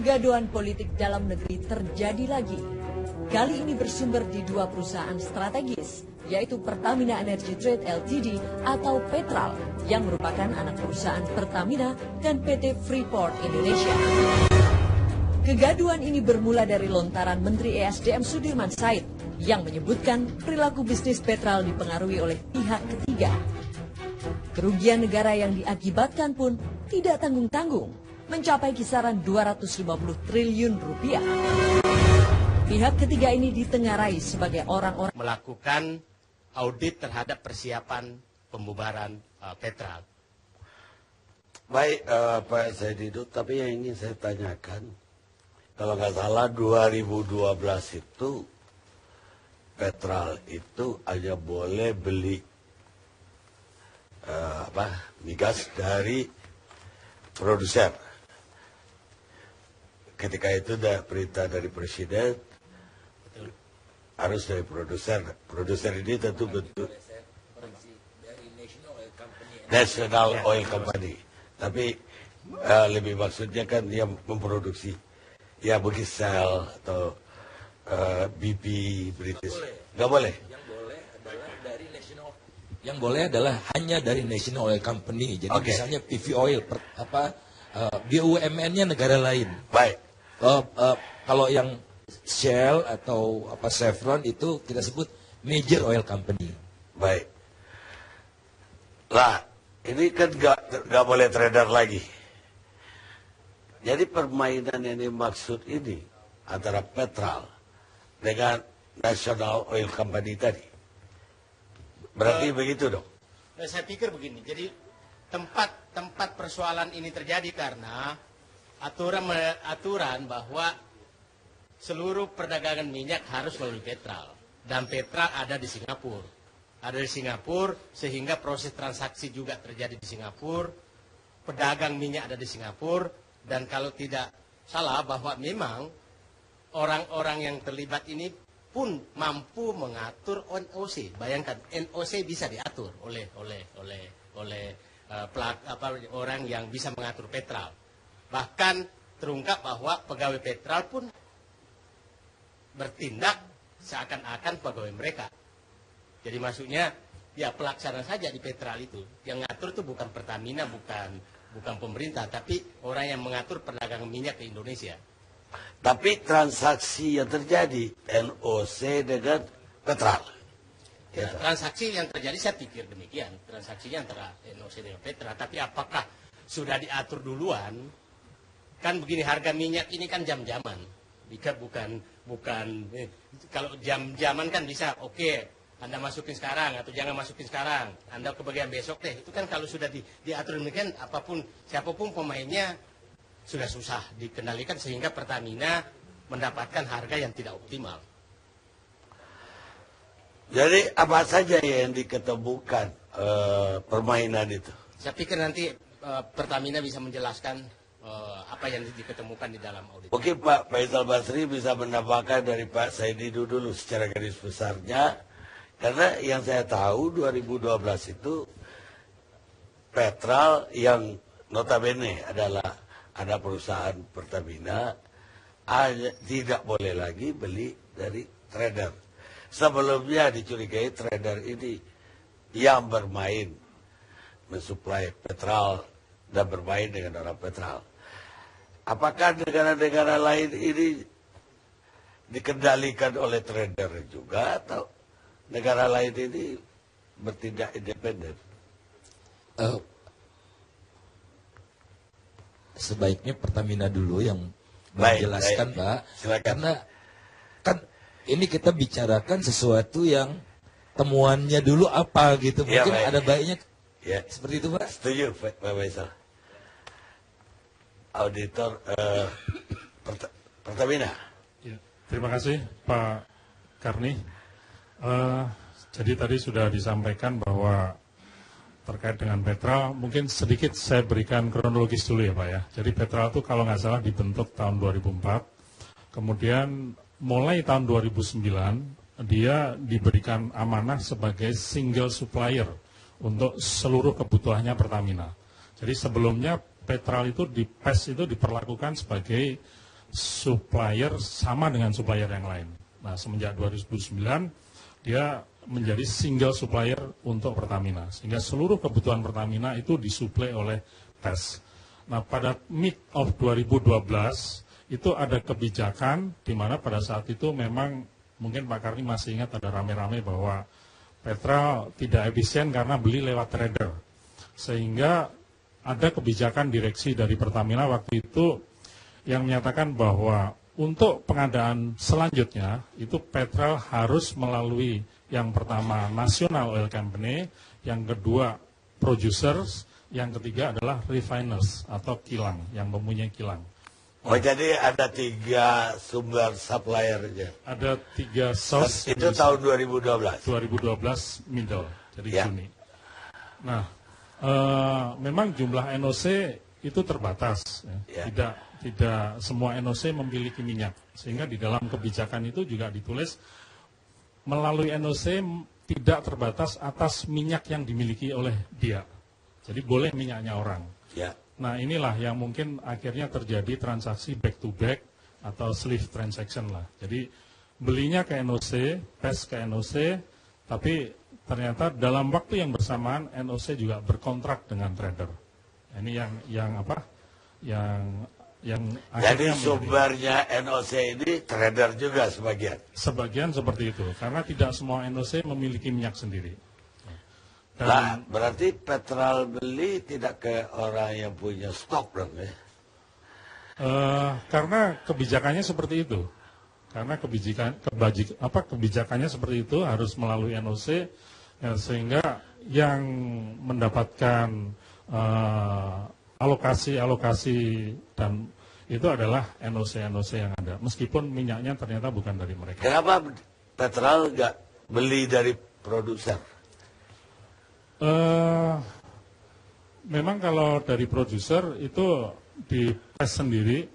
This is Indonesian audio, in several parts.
Kegaduhan politik dalam negeri terjadi lagi. Kali ini bersumber di dua perusahaan strategis, yaitu Pertamina Energy Trade Ltd atau Petral, yang merupakan anak perusahaan Pertamina dan PT Freeport Indonesia. Kegaduhan ini bermula dari lontaran Menteri ESDM Sudirman Said yang menyebutkan perilaku bisnis Petral dipengaruhi oleh pihak ketiga. Kerugian negara yang diakibatkan pun tidak tanggung-tanggung, mencapai kisaran 250 triliun rupiah. Pihak ketiga ini ditengarai sebagai orang-orang melakukan audit terhadap persiapan pembubaran Petral. Baik Pak Saididu, tapi yang ingin saya tanyakan, kalau nggak salah 2012 itu Petral itu hanya boleh beli migas dari produser. Ketika itu ada perintah dari presiden harus dari produser. Produser ini tentu bentuk National Oil Company. Tapi lebih maksudnya kan dia memproduksi ya mungkin Shell atau BP British. Nggak boleh. Yang boleh adalah hanya dari National Oil Company. Jadi misalnya PV Oil BUMN-nya negara lain. Baik. Kalau yang Shell atau Chevron itu kita sebut Major Oil Company. Baik. Lah, ini kan nggak boleh trader lagi. Jadi permainan yang dimaksud ini antara Petral dengan National Oil Company tadi. Berarti begitu dong? Saya pikir begini, jadi tempat persoalan ini terjadi karena aturan bahwa seluruh perdagangan minyak harus melalui Petral. Dan Petral ada di Singapura. Ada di Singapura sehingga proses transaksi juga terjadi di Singapura. Pedagang minyak ada di Singapura. Dan kalau tidak salah bahwa memang orang-orang yang terlibat ini pun mampu mengatur NOC. Bayangkan NOC bisa diatur oleh orang yang bisa mengatur Petral. Bahkan terungkap bahwa pegawai Petral pun bertindak seakan-akan pegawai mereka. Jadi maksudnya ya pelaksana saja di Petral itu. Yang ngatur itu bukan Pertamina, bukan pemerintah, tapi orang yang mengatur perdagangan minyak ke Indonesia. Tapi transaksi yang terjadi NOC dengan Petral. Ya, transaksi yang terjadi saya pikir demikian. Transaksinya antara NOC dengan Petral. Tapi apakah sudah diatur duluan? Kan begini, harga minyak ini kan jam-jaman. Jika bukan kalau jam-jaman kan bisa Anda masukin sekarang atau jangan masukin sekarang. Anda kebagian besok deh. Itu kan kalau sudah diatur demikian, siapapun pemainnya sudah susah dikendalikan sehingga Pertamina mendapatkan harga yang tidak optimal. Jadi apa saja yang diketemukan permainan itu? Saya pikir nanti Pertamina bisa menjelaskan apa yang diketemukan di dalam audit. Oke, Pak Faisal Basri bisa menambahkan dari Pak Saididu dulu secara garis besarnya. Karena yang saya tahu 2012 itu Petral yang notabene adalah ada perusahaan Pertamina tidak boleh lagi beli dari trader. Sebelumnya dicurigai trader ini yang bermain mensuplai Petral dan bermain dengan orang Petral. Apakah negara-negara lain ini dikendalikan oleh trader juga atau negara lain ini bertindak independen? Sebaiknya Pertamina dulu yang menjelaskan, Pak. Silakan. Karena kan ini kita bicarakan sesuatu yang temuannya dulu apa gitu. Mungkin ya, ada baiknya seperti itu, Pak. Setuju, Pak Faisal. Auditor Pertamina. Ya, terima kasih Pak Karni. Jadi tadi sudah disampaikan bahwa terkait dengan Petral, mungkin sedikit saya berikan kronologis dulu ya Pak ya. Jadi Petral itu kalau nggak salah dibentuk tahun 2004, kemudian mulai tahun 2009 dia diberikan amanah sebagai single supplier untuk seluruh kebutuhannya Pertamina. Jadi sebelumnya Petral itu di PES itu diperlakukan sebagai supplier sama dengan supplier yang lain. Nah, semenjak 2009 dia menjadi single supplier untuk Pertamina, sehingga seluruh kebutuhan Pertamina itu disuplai oleh PES. Nah, pada mid of 2012 itu ada kebijakan di mana pada saat itu memang mungkin Pak Karni masih ingat ada rame-rame bahwa Petral tidak efisien karena beli lewat trader. Sehingga ada kebijakan direksi dari Pertamina waktu itu yang menyatakan bahwa untuk pengadaan selanjutnya itu Petral harus melalui yang pertama National Oil Company, yang kedua producers, yang ketiga adalah refiners atau kilang yang mempunyai kilang. Oh, jadi ada 3 sumber supplier aja. Ada 3 source. Itu tahun 2012. 2012 middle, jadi Ya. Juni. Nah, memang jumlah NOC itu terbatas. Ya. Ya. Tidak semua NOC memiliki minyak, sehingga di dalam kebijakan itu juga ditulis melalui NOC tidak terbatas atas minyak yang dimiliki oleh dia. Jadi boleh minyaknya orang. Ya. Nah, inilah yang mungkin akhirnya terjadi transaksi back to back atau sleeve transaction lah. Jadi belinya ke NOC, PES ke NOC, tapi ternyata dalam waktu yang bersamaan NOC juga berkontrak dengan trader. Ini yang Jadi akhirnya sumbernya NOC ini trader juga sebagian. sebagian seperti itu, karena tidak semua NOC memiliki minyak sendiri. Dan Nah, berarti Petral beli tidak ke orang yang punya stok dong ya? karena kebijakannya seperti itu, karena kebijakannya seperti itu harus melalui NOC, ya, sehingga yang mendapatkan alokasi dan itu adalah NOC yang ada, meskipun minyaknya ternyata bukan dari mereka. Kenapa Petral nggak beli dari produser? Memang kalau dari produser itu di PES sendiri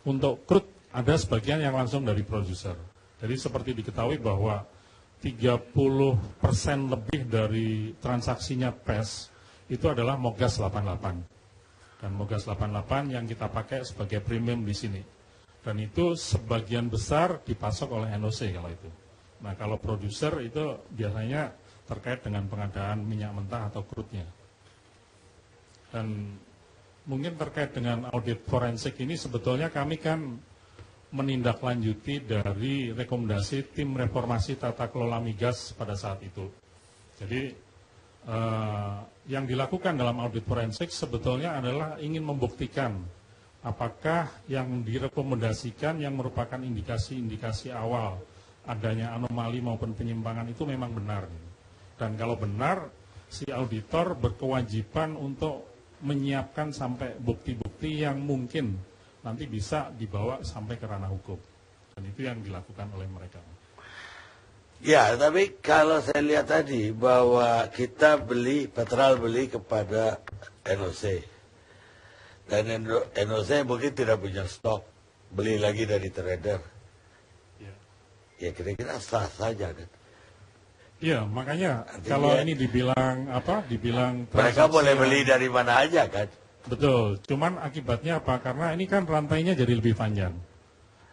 untuk crude ada sebagian yang langsung dari produser. Jadi seperti diketahui bahwa 30% lebih dari transaksinya PES itu adalah Mogas 88. Dan Mogas 88 yang kita pakai sebagai premium di sini. Dan itu sebagian besar dipasok oleh NOC kalau itu. Nah, kalau produser itu biasanya terkait dengan pengadaan minyak mentah atau crude-nya. Dan mungkin terkait dengan audit forensik ini sebetulnya kami kan menindaklanjuti dari rekomendasi tim reformasi tata kelola migas pada saat itu. Jadi yang dilakukan dalam audit forensik sebetulnya adalah ingin membuktikan apakah yang direkomendasikan yang merupakan indikasi-indikasi awal adanya anomali maupun penyimpangan itu memang benar. Dan kalau benar, si auditor berkewajiban untuk menyiapkan sampai bukti-bukti yang mungkin nanti bisa dibawa sampai ke ranah hukum. Dan itu yang dilakukan oleh mereka. Ya, tapi kalau saya lihat tadi bahwa kita Petral beli kepada NOC. Dan NOC mungkin tidak punya stok, beli lagi dari trader. Ya kira-kira sah saja kan. Iya, makanya Artinya, kalau ini dibilang mereka boleh transaksi beli dari mana aja kan. betul, cuman akibatnya apa? Karena ini kan rantainya jadi lebih panjang.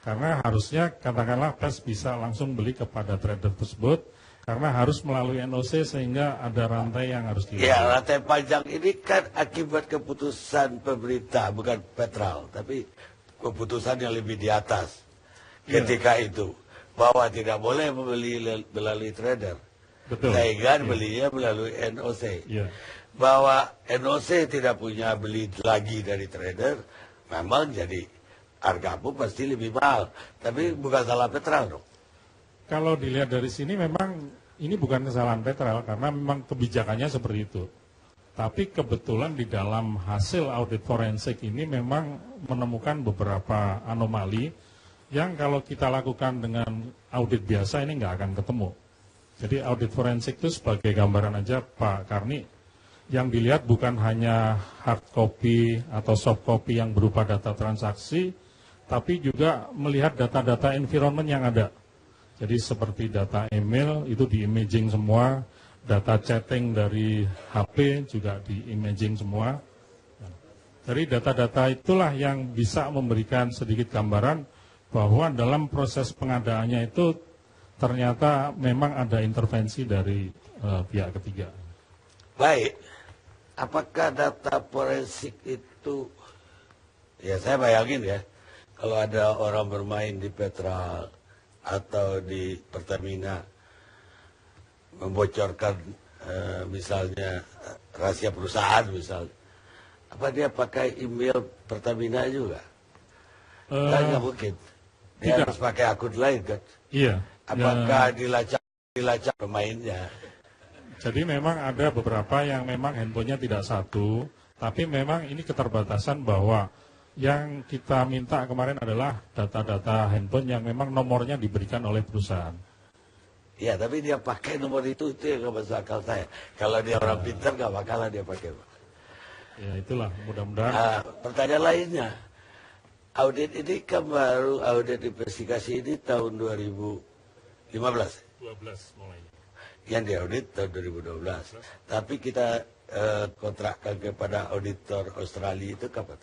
Karena harusnya katakanlah PES bisa langsung beli kepada trader tersebut, karena harus melalui NOC sehingga ada rantai yang harus dilalui. Ya, rantai panjang ini kan akibat keputusan pemerintah, bukan Petral, tapi keputusan yang lebih di atas ketika itu. Bahwa tidak boleh membeli melalui trader. Betul. Sehingga belinya melalui NOC. Iya. Bahwa NOC tidak punya beli lagi dari trader, memang jadi harga pun pasti lebih mahal. Tapi bukan salah Petral dong. Kalau dilihat dari sini memang ini bukan kesalahan Petral karena memang kebijakannya seperti itu. Tapi kebetulan di dalam hasil audit forensik ini memang menemukan beberapa anomali yang kalau kita lakukan dengan audit biasa ini nggak akan ketemu. Jadi audit forensik itu sebagai gambaran aja Pak Karni, yang dilihat bukan hanya hard copy atau soft copy yang berupa data transaksi, tapi juga melihat data-data environment yang ada. Jadi seperti data email itu di imaging semua, data chatting dari HP juga di imaging semua. Dari data-data itulah yang bisa memberikan sedikit gambaran bahwa dalam proses pengadaannya itu ternyata memang ada intervensi dari pihak ketiga. Baik, apakah data forensik itu, ya saya bayangin ya, kalau ada orang bermain di Petral atau di Pertamina membocorkan misalnya rahasia perusahaan misalnya, apa dia pakai email Pertamina juga? Kan nggak mungkin. Dia tidak. harus pakai akun lain kan? Iya. Apakah dilacak pemainnya? Jadi memang ada beberapa yang memang handphonenya tidak satu, tapi memang ini keterbatasan bahwa yang kita minta kemarin adalah data-data handphone yang memang nomornya diberikan oleh perusahaan. Ya, tapi dia pakai nomor itu yang nggak masuk akal saya. Kalau dia orang pintar nggak bakalan dia pakai. Ya itulah, mudah-mudahan. Pertanyaan lainnya, audit ini kan baru audit investigasi ini tahun 2015. 12 mulai. Yang diaudit tahun 2012. Tapi kita kontrakkan kepada auditor Australia itu kapan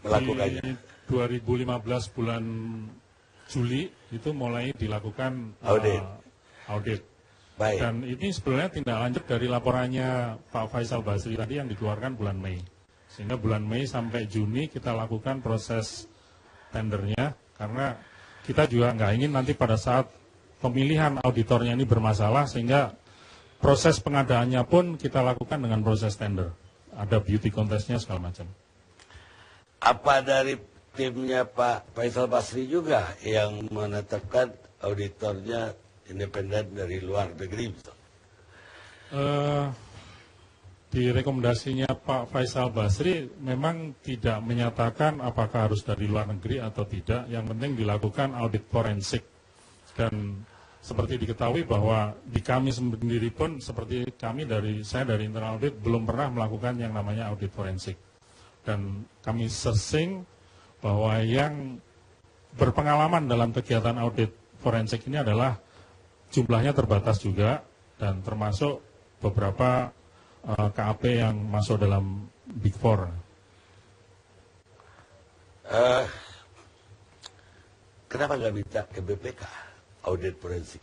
melakukannya? Di 2015 bulan Juli itu mulai dilakukan audit. Baik. Dan ini sebenarnya tindak lanjut dari laporannya Pak Faisal Basri tadi yang dikeluarkan bulan Mei. Sehingga bulan Mei sampai Juni kita lakukan proses tendernya, karena kita juga nggak ingin nanti pada saat pemilihan auditornya ini bermasalah, sehingga proses pengadaannya pun kita lakukan dengan proses tender. Ada beauty contestnya segala macam. Apa dari timnya Pak Faisal Basri juga yang menetapkan auditornya independen dari luar negeri? Di rekomendasinya Pak Faisal Basri memang tidak menyatakan apakah harus dari luar negeri atau tidak. Yang penting dilakukan audit forensik. Dan seperti diketahui bahwa di kami sendiri pun, seperti saya dari internal audit belum pernah melakukan yang namanya audit forensik. Dan kami searching bahwa yang berpengalaman dalam kegiatan audit forensik ini adalah jumlahnya terbatas juga, dan termasuk beberapa KAP yang masuk dalam Big Four. Kenapa nggak minta ke BPK audit forensik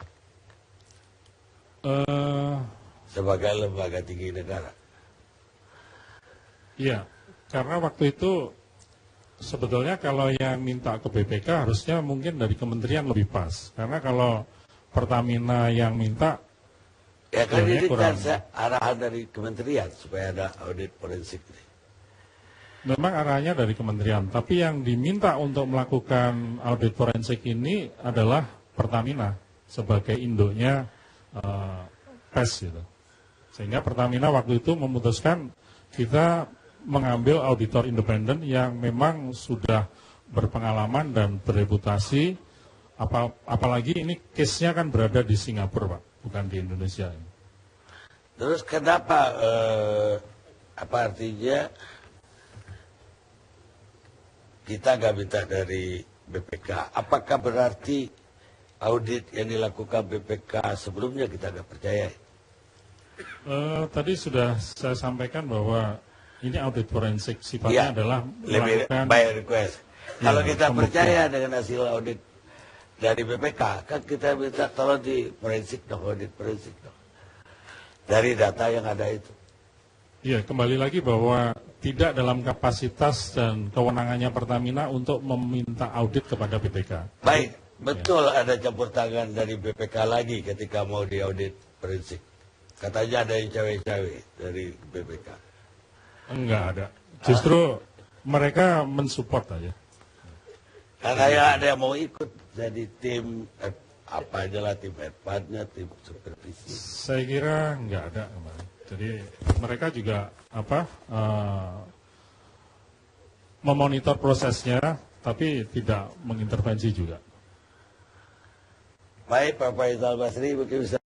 sebagai lembaga tinggi negara? Iya, karena waktu itu sebetulnya kalau yang minta ke BPK harusnya mungkin dari kementerian lebih pas. Karena kalau Pertamina yang minta, ya kan ini kurang. arahan dari kementerian supaya ada audit forensik. Memang arahnya dari kementerian, tapi yang diminta untuk melakukan audit forensik ini adalah Pertamina sebagai induknya PES gitu. Sehingga Pertamina waktu itu memutuskan kita mengambil auditor independen yang memang sudah berpengalaman dan berreputasi, apalagi ini case-nya kan berada di Singapura, Pak, bukan di Indonesia. Terus kenapa, apa artinya kita nggak minta dari BPK? Apakah berarti audit yang dilakukan BPK sebelumnya kita nggak percaya? Tadi sudah saya sampaikan bahwa ini audit forensik sifatnya adalah lebih melakukan by request. Kalau kita pembuktian. percaya dengan hasil audit dari BPK, kan kita minta tolong di forensik dong, audit forensik dong. Dari data yang ada itu. Iya, kembali lagi bahwa tidak dalam kapasitas dan kewenangannya Pertamina untuk meminta audit kepada BPK. Baik, betul ada campur tangan dari BPK lagi ketika mau diaudit forensik. Katanya ada yang cawe-cawe dari BPK. Enggak ada. Justru mereka mensupport aja. Karena ya ada yang mau ikut jadi tim apa aja lah, tim advance-nya, tim supervisi. Saya kira enggak ada kemarin. Jadi mereka juga memonitor prosesnya, tapi tidak mengintervensi juga. Baik Pak Faisal Basri, mungkin bisa.